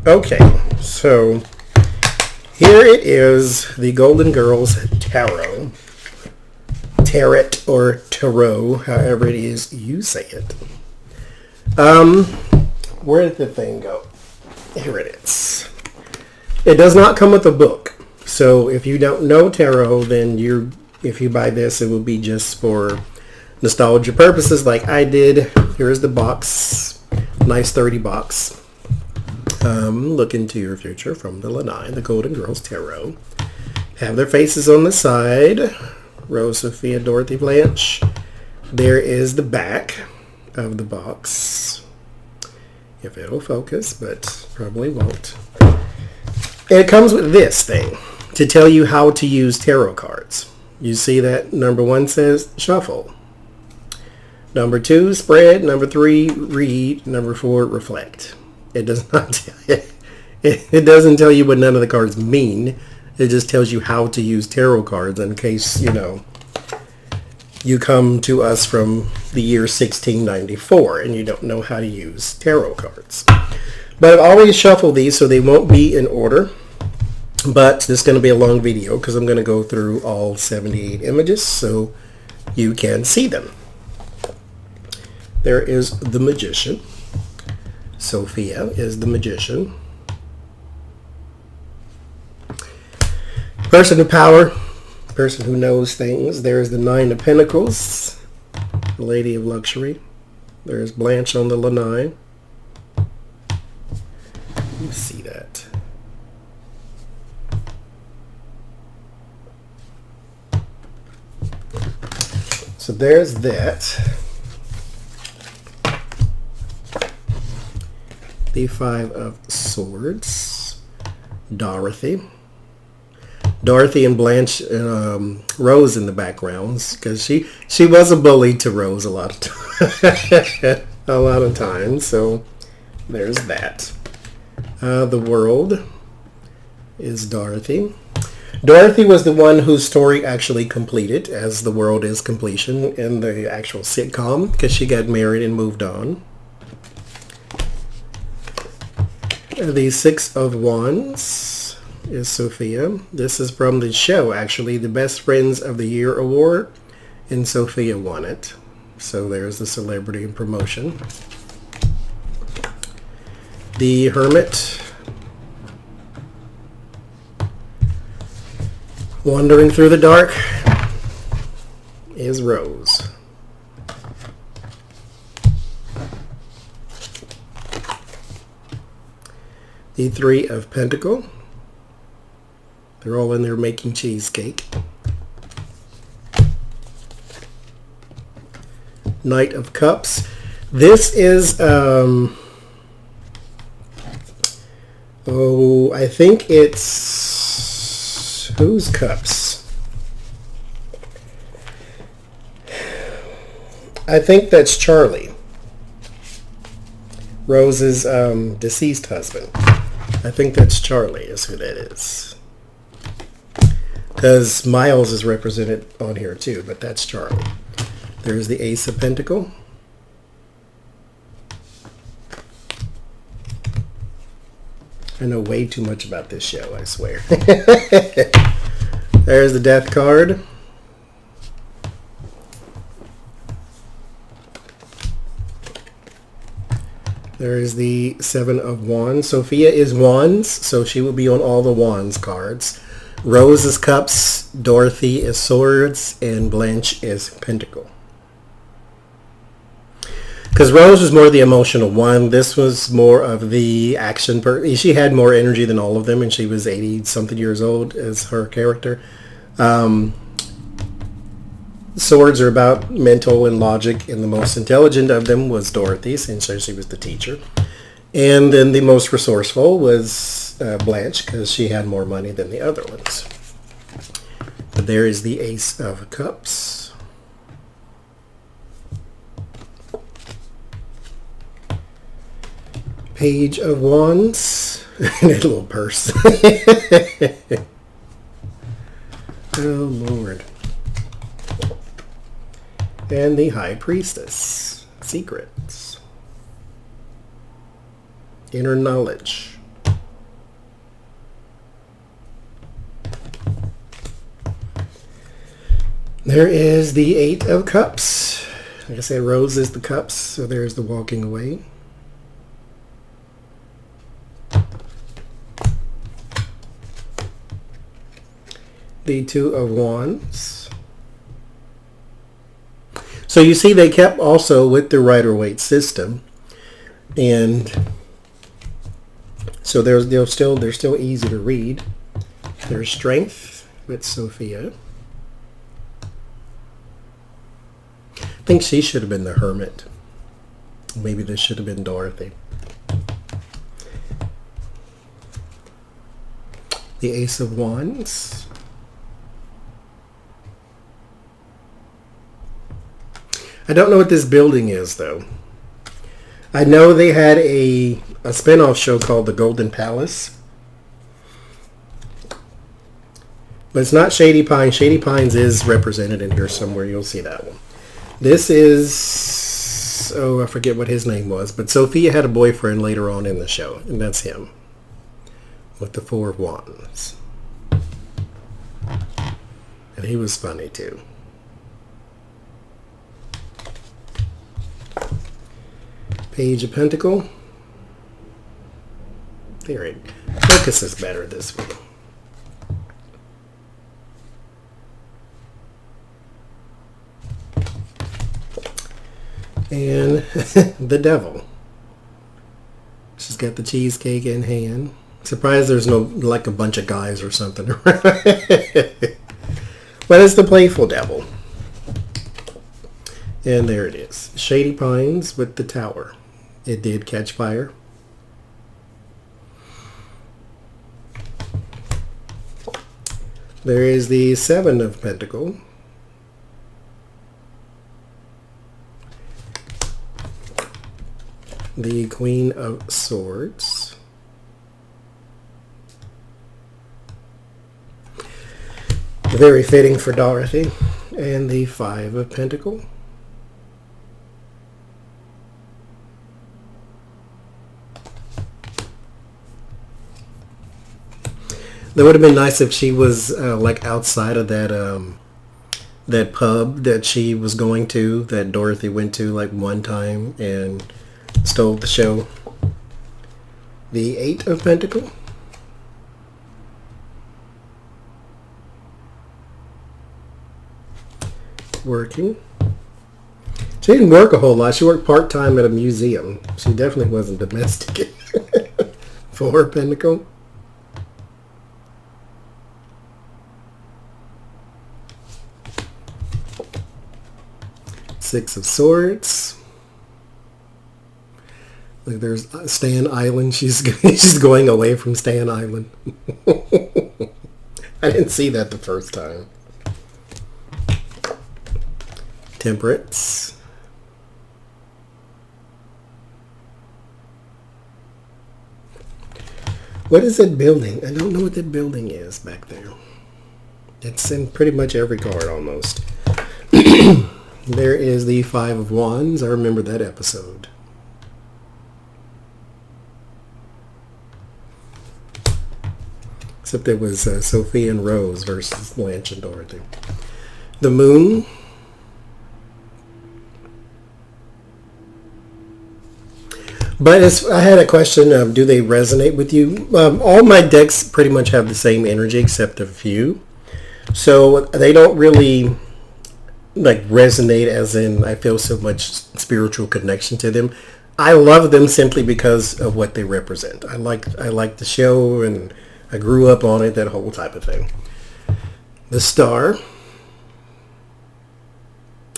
Okay, so here it is, the Golden Girls Tarot. Tarot or Tarot, however it is you say it. Where did the thing go? Here it is. It does not come with a book. So if you don't know tarot, then if you buy this, it will be just for nostalgia purposes like I did. Here's the box. Nice 30 box. Look into your future from the Nene, the Golden Girls Tarot. Have their faces on the side. Rose, Sophia, Dorothy, Blanche. There is the back of the box. If it'll focus, but probably won't. And it comes with this thing to tell you how to use tarot cards. You see that number 1 says shuffle. Number 2, spread. Number 3, read. Number 4, reflect. It does not tell you, it doesn't tell you what none of the cards mean. It just tells you how to use tarot cards in case, you come to us from the year 1694 and you don't know how to use tarot cards. But I've always shuffled these so they won't be in order. But this is going to be a long video because I'm going to go through all 78 images so you can see them. There is the Magician. Sophia is the Magician. Person of power, person who knows things. There's the 9 of Pentacles, the Lady of Luxury. There's Blanche on the Nene. Let me see that. So there's that. The 5 of Swords. Dorothy and Blanche, Rose in the backgrounds because she was a bully to Rose a lot of times. So there's that. The World is Dorothy. Dorothy was the one whose story actually completed, as The World is completion in the actual sitcom, because she got married and moved on. The 6 of Wands is Sophia. This is from the show, actually, the Best Friends of the Year award, and Sophia won it. So there's the celebrity and promotion. The Hermit. Wandering through the dark is Rose. The 3 of Pentacles. They're all in there making cheesecake. Knight of Cups. This is, I think it's, whose cups? I think that's Charlie. Rose's deceased husband. I think that's Charlie is who that is. Because Miles is represented on here too, but that's Charlie. There's the Ace of Pentacles. I know way too much about this show, I swear. There's the Death card. There is the 7 of Wands. Sophia is Wands, so she will be on all the Wands cards. Rose is Cups, Dorothy is Swords, and Blanche is Pentacle. Because Rose was more the emotional one. This was more of the action. She had more energy than all of them, and she was 80-something years old as her character. Swords are about mental and logic, and the most intelligent of them was Dorothy, since she was the teacher. And then the most resourceful was Blanche, because she had more money than the other ones. But there is the Ace of Cups. Page of Wands. And a little purse. Oh, Lord. And the High Priestess. Secrets. Inner knowledge. There is the Eight of Cups. Like I said, Rose is the cups, so there's the walking away. The Two of Wands. So you see they kept also with the Rider-Waite system. And so they're still easy to read. There's Strength with Sophia. I think she should have been the Hermit. Maybe this should have been Dorothy. The Ace of Wands. I don't know what this building is, though. I know they had a spin-off show called The Golden Palace. But it's not Shady Pines. Shady Pines is represented in here somewhere. You'll see that one. This is, oh, I forget what his name was, but Sophia had a boyfriend later on in the show, and that's him with the Four of Wands. And he was funny too. Page of Pentacles. There it focus is better this way. And the Devil. She's got the cheesecake in hand. Surprised there's no, like, a bunch of guys or something. But it's the Playful Devil. And there it is. Shady Pines with the Tower. It did catch fire. There is the Seven of Pentacles. The Queen of Swords. Very fitting for Dorothy. And the Five of Pentacles. That would have been nice if she was like outside of that pub that she was going to, that Dorothy went to like one time and stole the show. The Eight of Pentacles. Working. She didn't work a whole lot. She worked part-time at a museum. She definitely wasn't domestic. Four of Pentacles. Six of Swords. Look, there's Stan Island. She's going away from Stan Island. I didn't see that the first time. Temperance. What is that building? I don't know what that building is back there. It's in pretty much every card almost. There is the Five of Wands. I remember that episode. Except it was Sophia and Rose versus Blanche and Dorothy. The Moon. But I had a question of, do they resonate with you? All my decks pretty much have the same energy except a few. So they don't really like resonate as in I feel so much spiritual connection to them. I love them simply because of what they represent. I like the show and I grew up on it, that whole type of thing. The Star.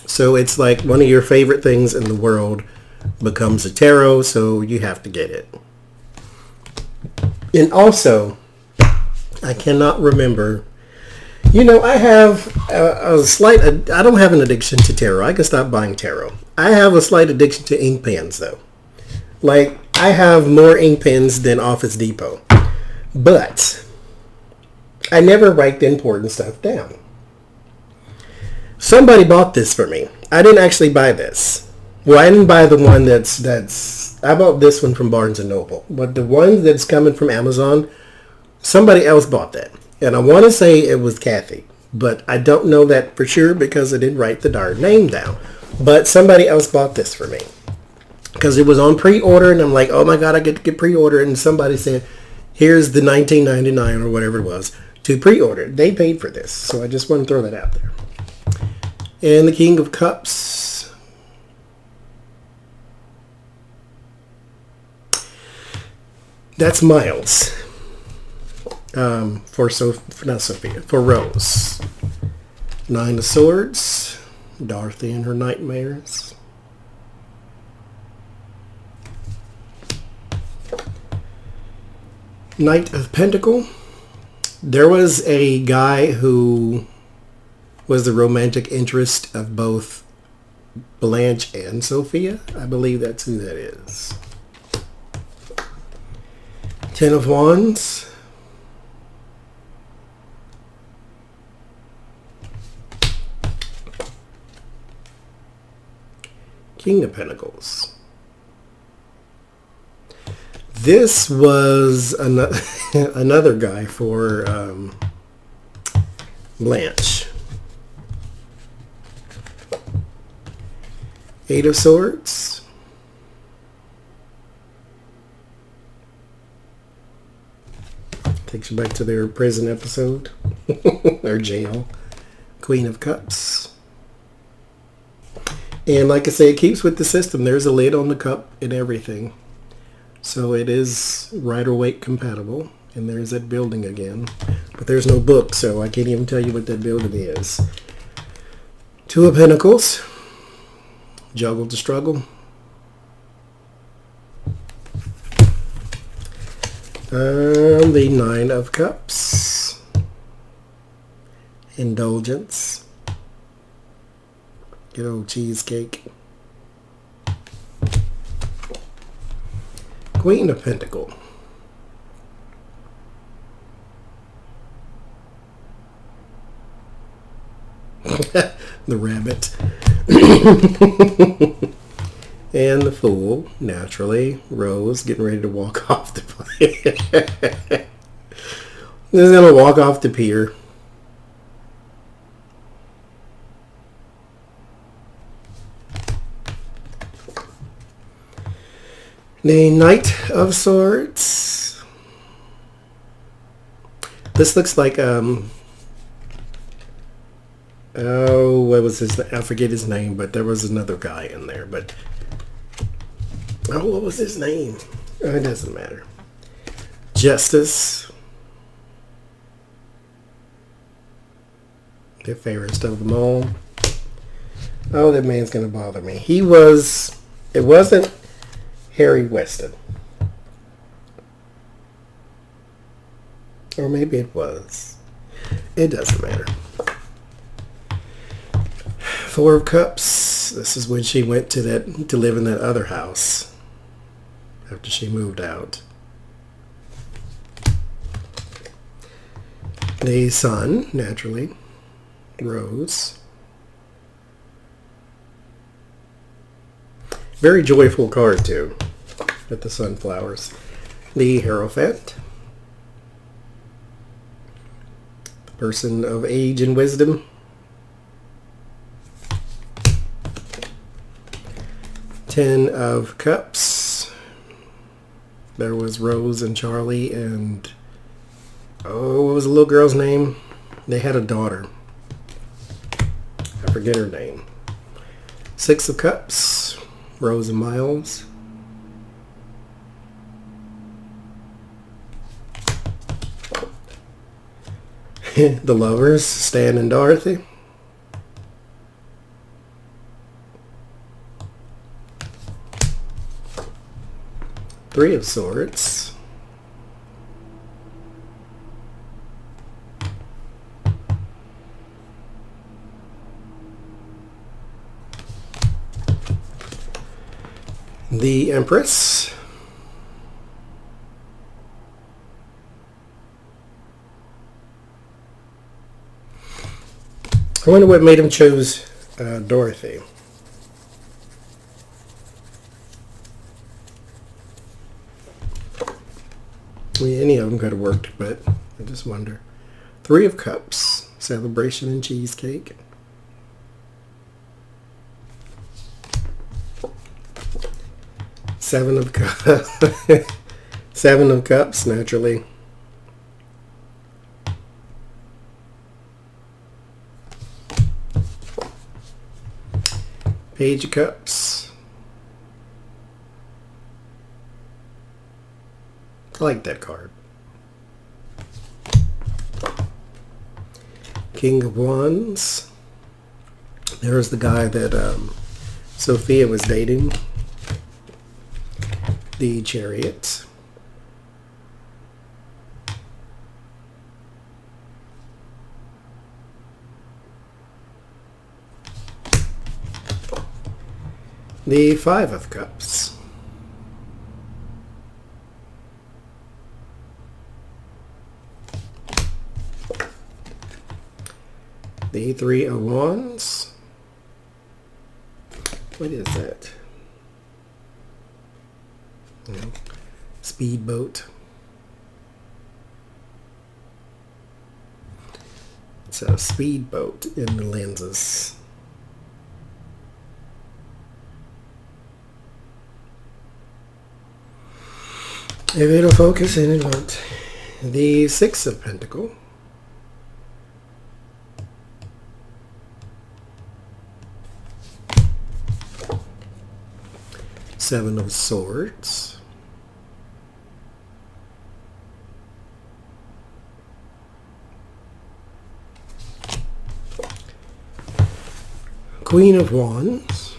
So it's like one of your favorite things in the world becomes a tarot, so you have to get it. And also, I cannot remember. You know, I have a slight, I don't have an addiction to tarot. I can stop buying tarot. I have a slight addiction to ink pens, though. Like, I have more ink pens than Office Depot. But I never write the important stuff down. Somebody bought this for me. I didn't actually buy this. Well, I didn't buy the one that's I bought this one from Barnes & Noble. But the one that's coming from Amazon, somebody else bought that. And I want to say it was Kathy. But I don't know that for sure because I didn't write the darn name down. But somebody else bought this for me. Because it was on pre-order, and I'm like, oh my God, I get to get pre-order. And somebody said, here's the $19.99 or whatever it was to pre-order. They paid for this. So I just want to throw that out there. And the King of Cups. That's Miles. For Rose. Nine of Swords. Dorothy and her nightmares. Knight of Pentacles. There was a guy who was the romantic interest of both Blanche and Sophia. I believe that's who that is. Ten of Wands. King of Pentacles. This was another guy for Blanche. Eight of Swords. Takes you back to their prison episode. Or jail. Queen of Cups. And like I say, it keeps with the system. There's a lid on the cup and everything. So it is Rider-Waite compatible. And there's that building again. But there's no book, so I can't even tell you what that building is. Two of Pentacles. Juggle to struggle. The Nine of Cups. Indulgence. Good old cheesecake. Queen of Pentacles. The rabbit. And the Fool, naturally. Rose getting ready to walk off the plane. This is going to walk off the pier. The Knight of Swords. This looks like, oh, what was his name? I forget his name, but there was another guy in there. But, oh, what was his name? Oh, it doesn't matter. Justice. The fairest of them all. Oh, that man's going to bother me. It wasn't Harry Weston. Or maybe it was. It doesn't matter. Four of Cups. This is when she went to live in that other house after she moved out. The Sun, naturally. Rose. Very joyful card too, with the sunflowers. The Hierophant. The person of age and wisdom. Ten of Cups. There was Rose and Charlie and, oh, what was the little girl's name? They had a daughter. I forget her name. Six of Cups. Rose and Miles. The Lovers, Stan and Dorothy. Three of Swords. The Empress. I wonder what made him choose Dorothy. I mean, any of them could have worked, but I just wonder. Three of Cups. Celebration and cheesecake. Seven of Cups. Seven of Cups, naturally. Page of Cups. I like that card. King of Wands. There's the guy that Sophia was dating. The Chariot. The Five of Cups. The Three of Wands. What is that? Speedboat. It's a speedboat in the lenses. If it'll focus and it won't. The Six of Pentacles. Seven of Swords. Queen of Wands.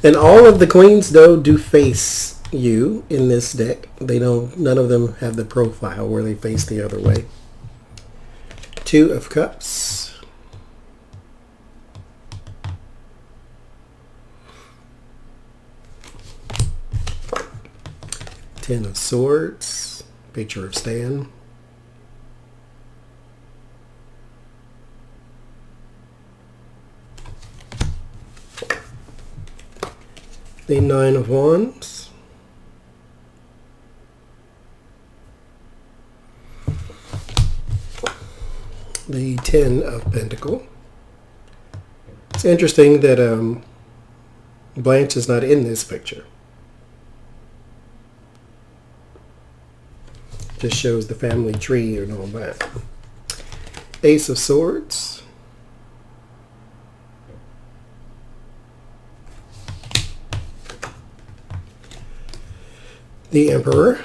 And all of the queens, though, do face you in this deck. They don't. None of them have the profile where they face the other way. Two of Cups. Ten of Swords. Picture of Stan. The Nine of Wands. The Ten of Pentacles. It's interesting that Blanche is not in this picture. Just shows the family tree and all that. Ace of Swords. The Emperor,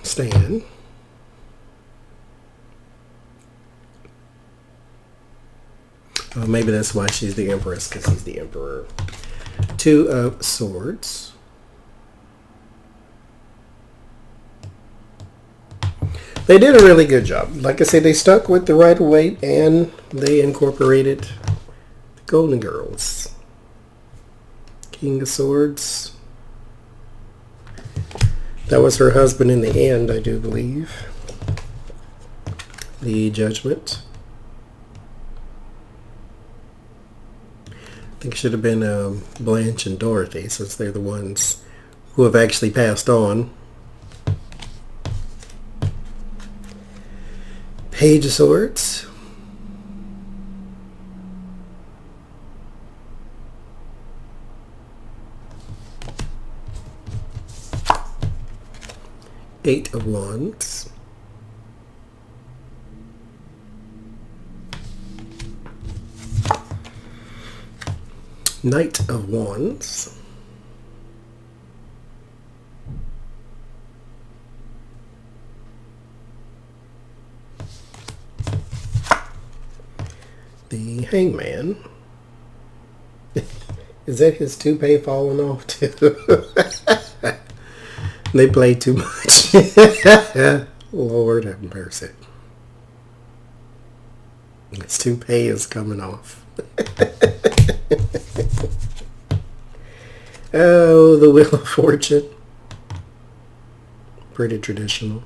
Stan. Oh, maybe that's why she's the Empress, because he's the Emperor. Two of Swords. They did a really good job. Like I said, they stuck with the Rider-Waite and they incorporated the Golden Girls. King of Swords. That was her husband in the end, I do believe. The Judgment. I think it should have been Blanche and Dorothy, since they're the ones who have actually passed on. Page of Swords. Eight of Wands. Knight of Wands. The Hangman. Is that his toupee falling off too? They play too much. Lord have mercy. His toupee is coming off. Oh, the Wheel of Fortune. Pretty traditional.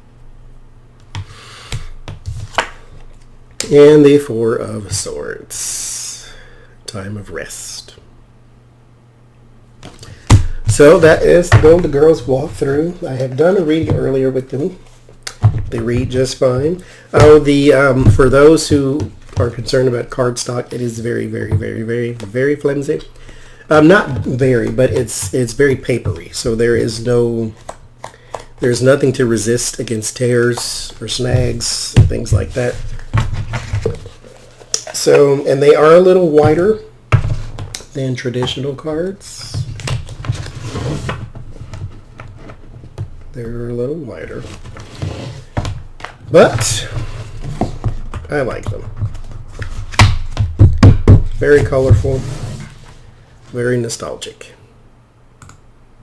And the Four of Swords. Time of rest. So that is the Golden Girls walkthrough. I have done a reading earlier with them. They read just fine. Oh, for those who are concerned about cardstock, it is very, very, very, very, very flimsy. Not very, but it's very papery. So there's nothing to resist against tears or snags, things like that. So, and they are a little wider than traditional cards. They're a little wider. But I like them. Very colorful, very nostalgic.